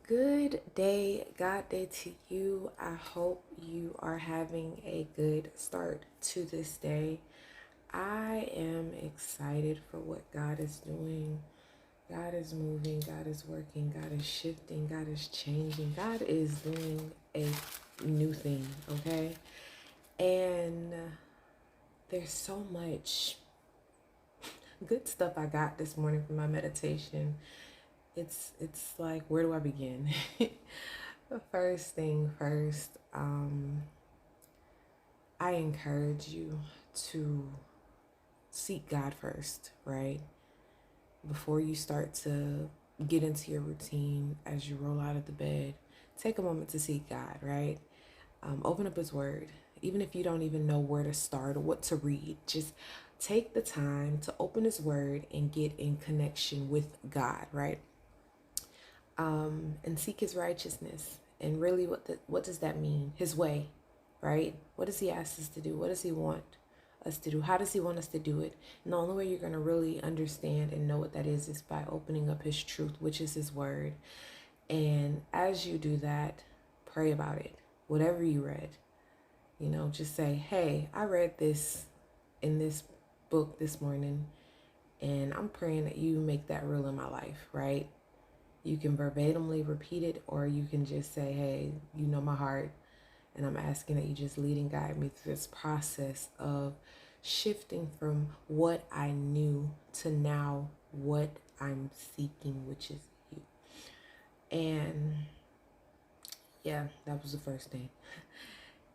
Good day, God day to you. I hope you are having a good start to this day. I am excited for what God is doing. God is moving, God is working, God is shifting, God is changing, God is doing a new thing, okay? And there's so much good stuff I got this morning from my meditation. It's like, where do I begin? The first thing first, I encourage you to seek God first, right? Before you start to get into your routine as you roll out of the bed, take a moment to seek God, right? Open up His Word. Even if you don't even know where to start or what to read, just take the time to open His Word and get in connection with God, right? And seek His righteousness. And really, what does that mean? His way, right? What does He ask us to do? What does He want us to do? How does He want us to do it? And the only way you're going to really understand and know what that is by opening up His truth, which is His Word. And as you do that, pray about it. Whatever you read, just say, hey, I read this in this book this morning, and I'm praying that you make that real in my life, right? You can verbatimly repeat it, or you can just say, hey, you know my heart, and I'm asking that you just lead and guide me through this process of shifting from what I knew to now what I'm seeking, which is you. And yeah, that was the first thing.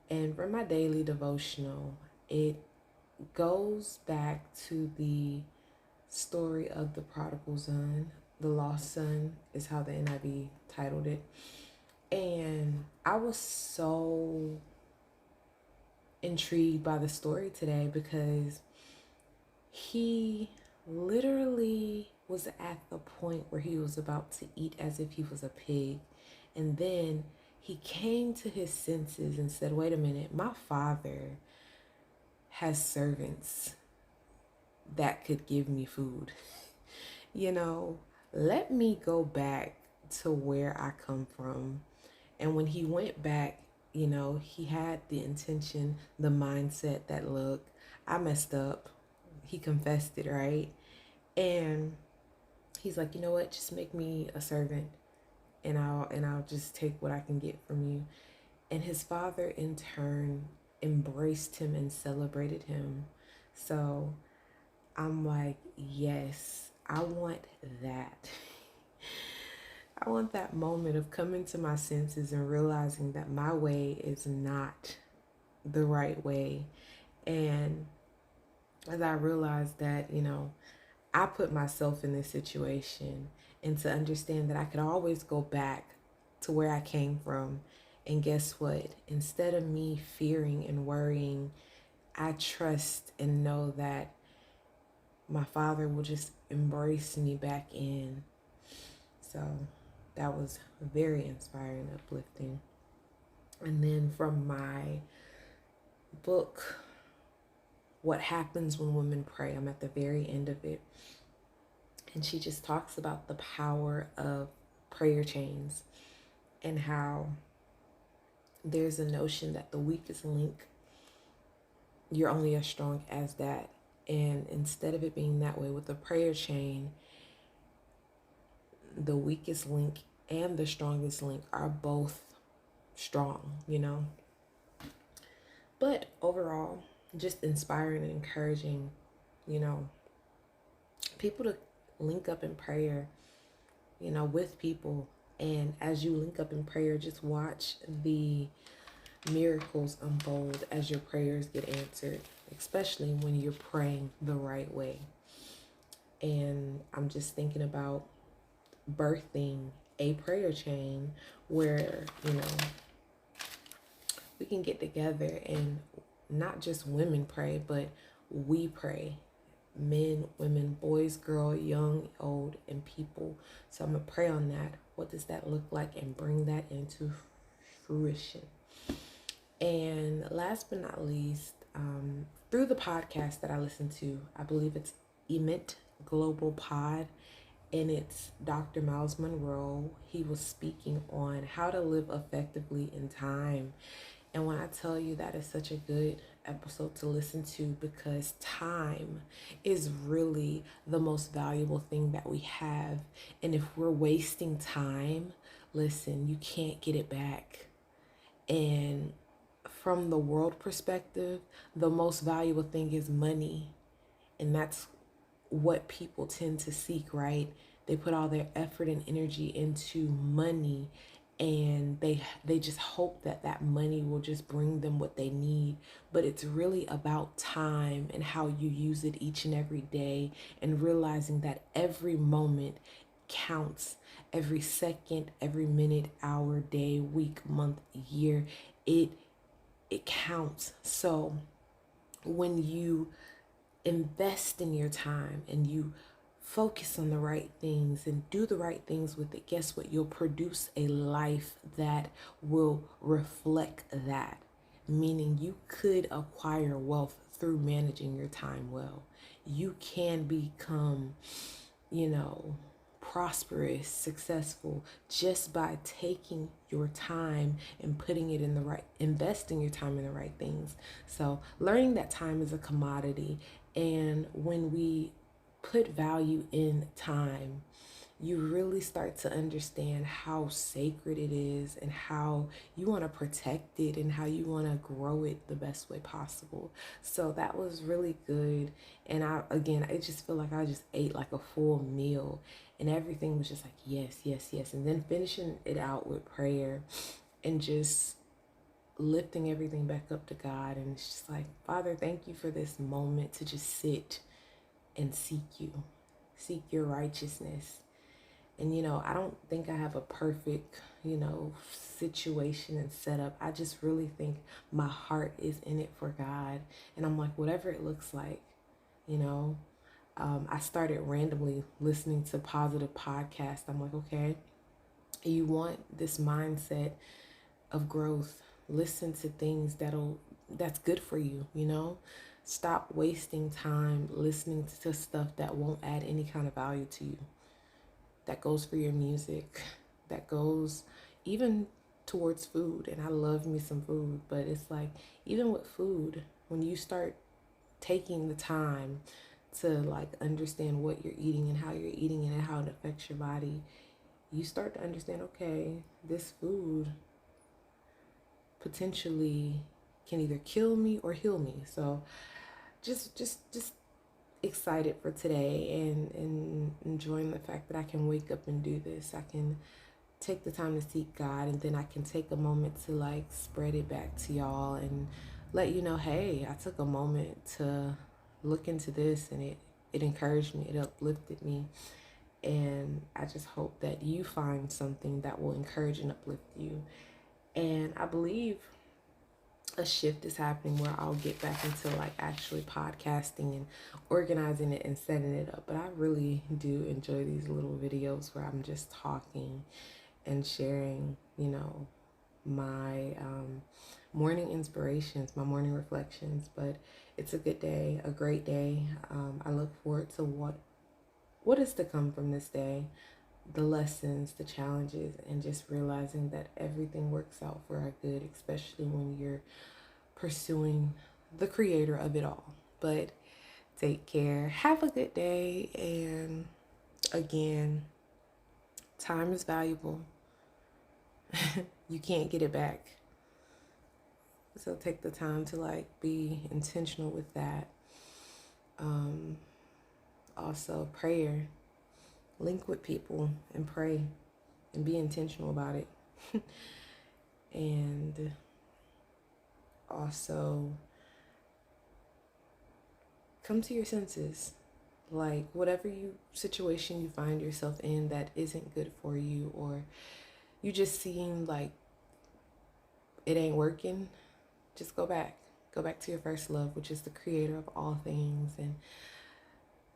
And for my daily devotional, it goes back to the story of the prodigal son. The lost son is how the NIV titled it. And I was so intrigued by the story today because he literally was at the point where he was about to eat as if he was a pig. And then he came to his senses and said, wait a minute, my father has servants that could give me food. Let me go back to where I come from. And when he went back, he had the intention, the mindset that, look, I messed up. He confessed it, right? And he's like, you know what? Just make me a servant, and I'll just take what I can get from you. And his father in turn embraced him and celebrated him. So I'm like, yes, I want that. I want that moment of coming to my senses and realizing that my way is not the right way. And as I realized that, I put myself in this situation, and to understand that I could always go back to where I came from. And guess what? Instead of me fearing and worrying, I trust and know that my father will just embrace me back in. So that was very inspiring, uplifting. And then from my book, What Happens When Women Pray, I'm at the very end of it. And she just talks about the power of prayer chains and how there's a notion that the weakest link, you're only as strong as that. And instead of it being that way with a prayer chain, the weakest link and the strongest link are both strong, But overall, just inspiring and encouraging, people to link up in prayer, with people. And as you link up in prayer, just watch the miracles unfold as your prayers get answered, especially when you're praying the right way. And I'm just thinking about birthing a prayer chain where, we can get together and not just women pray, but we pray. Men, women, boys, girl, young, old, and people. So I'm going to pray on that. What does that look like? And bring that into fruition. And last but not least, through the podcast that I listen to, I believe it's Emment Global Pod. and it's Dr. Myles Munroe. He was speaking on how to live effectively in time. And when I tell you that is such a good episode to listen to, because time is really the most valuable thing that we have. And if we're wasting time, listen, you can't get it back. And from the world perspective, the most valuable thing is money. And that's what people tend to seek, right? They put all their effort and energy into money, and they just hope that that money will just bring them what they need. But it's really about time and how you use it each and every day, and realizing that every moment counts. Every second, every minute, hour, day, week, month, year, it it counts. So when you invest in your time and you focus on the right things and do the right things with it, guess what? You'll produce a life that will reflect that. Meaning you could acquire wealth through managing your time well. You can become, you know, prosperous, successful, just by taking your time and putting it in the right, investing your time in the right things. So learning that time is a commodity, and when we put value in time, you really start to understand how sacred it is, and how you want to protect it, and how you want to grow it the best way possible. So that was really good. And I just feel like I just ate like a full meal, and everything was just like, yes, yes, yes. And then finishing it out with prayer and just lifting everything back up to God. And it's just like, Father, thank you for this moment to just sit and seek your righteousness. And, I don't think I have a perfect, situation and setup. I just really think my heart is in it for God. And I'm like, whatever it looks like, you know. I started randomly listening to positive podcasts. I'm like, okay, you want this mindset of growth. Listen to things that's good for you. Stop wasting time listening to stuff that won't add any kind of value to you. That goes for your music, that goes even towards food. And I love me some food, but it's like, even with food, when you start taking the time to like understand what you're eating and how you're eating it and how it affects your body, you start to understand, okay, this food potentially can either kill me or heal me. So just excited for today, and enjoying the fact that I can wake up and do this. I can take the time to seek God, and then I can take a moment to like spread it back to y'all and let you know, hey, I took a moment to look into this, and it encouraged me, it uplifted me. And I just hope that you find something that will encourage and uplift you. And I believe a shift is happening where I'll get back into like actually podcasting and organizing it and setting it up. But I really do enjoy these little videos where I'm just talking and sharing, my morning inspirations, my morning reflections. But it's a good day, a great day. I look forward to what is to come from this day, the lessons, the challenges, and just realizing that everything works out for our good, especially when you're pursuing the creator of it all. But take care, have a good day, and again, time is valuable. You can't get it back. So take the time to like be intentional with that. Also, prayer. Link with people and pray and be intentional about it. And also come to your senses. Like whatever situation you find yourself in that isn't good for you, or you just seem like it ain't working, just go back. Go back to your first love, which is the creator of all things, and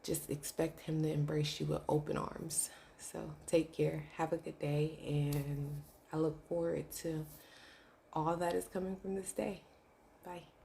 just expect him to embrace you with open arms. So take care, have a good day, and I look forward to all that is coming from this day. Bye.